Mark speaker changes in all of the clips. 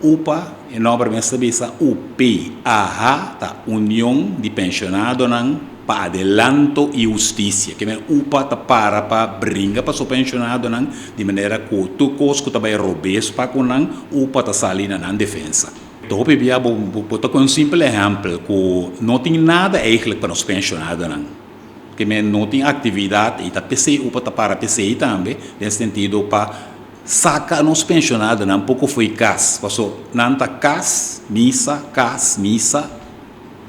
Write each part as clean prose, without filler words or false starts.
Speaker 1: UPA, e normalmente sabisa UPAH, tá União de Pensionado não para adelanto e justiça, que é UPA tá para brincar para o pensionado não de maneira que tu cos que também roubes para com não UPA tá salina na defesa. Então, eu vou com um simples exemplo que não tem nada eigenlijk para os pensionados não. Que não tem atividade e tá PC UPA tá para PC também, nesse sentido para saca nos pensionados não pouco foi cas, passou não tá cas, missa,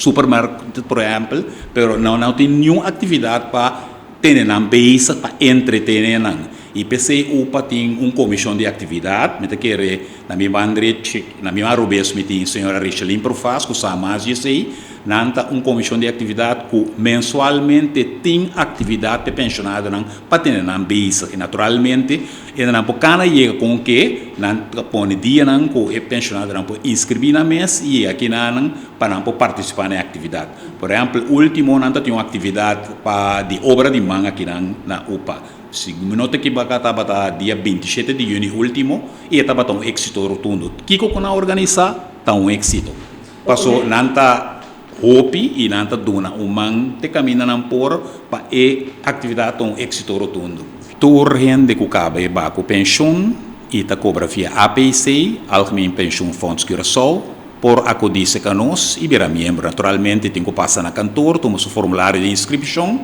Speaker 1: supermercado, por exemplo, pero não tem nenhuma atividade para ter na mesa para entreter não. E PC UPA tem comissão de atividade, me quer na minha bandrete, na minha rubes me tem senhora Richelin Profas, que sabe mais disso aí, nanta comissão de atividade que mensualmente tem atividade para pensionado não para ter na mesa, e naturalmente ainda não pode chega com que não põe dia não com o pensionado não pode inscrever na mesa e aqui não para não participar na atividade. Por exemplo, último não tem uma atividade para de obra de mão aqui na UPA. Se minuto que estava dia 27 de junho último e estava um êxito rotundo. Kiko que não organizar está um êxito. Passou nanta hopi e nanta duna man te caminha não por para atividade um êxito rotundo. Torren de cucabe baco pensão e ta cobra via APC, Algemeen Pensioen Fonds Curaçao, por acudir-se conosco e virar membro. Naturalmente tem que passar na cantor, toma o formulário de inscrição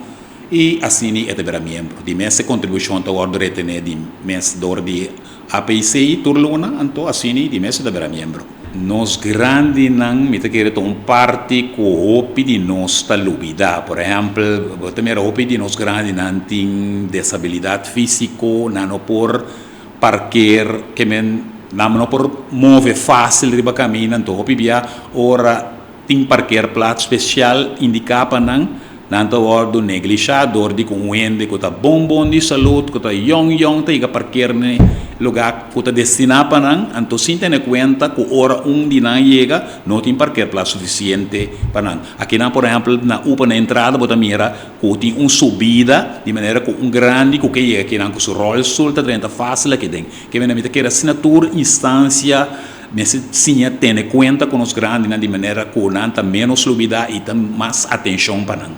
Speaker 1: e assim é virar membro. De mês contribuição da ordem retener de mês dor de APC turluna, então assim de mês é virar membro. Nos grandes não me querer um parte que o hopi de nós está lubida, por exemplo, eu também hopi de nós grandes não tem desabilidade física, não por parquear que não por mover fácil de caminhar, então hopi via ora tem parquear plato especial indicado para não do negligidor de com ende que tá bom de saúde que tá young tá iga parquear ne lugar que tá destinado para não então sim tem conta que hora de não chega não tem parquear plato suficiente para não aqui não por exemplo na UPA na entrada bota mira que tem subida de maneira que grande que chega aqui não com o rol sulta 30 fácil aqui tem que vem que era assinatura instância mas sim tem conta com os grandes de maneira que não tá menos subida e tem mais atenção para não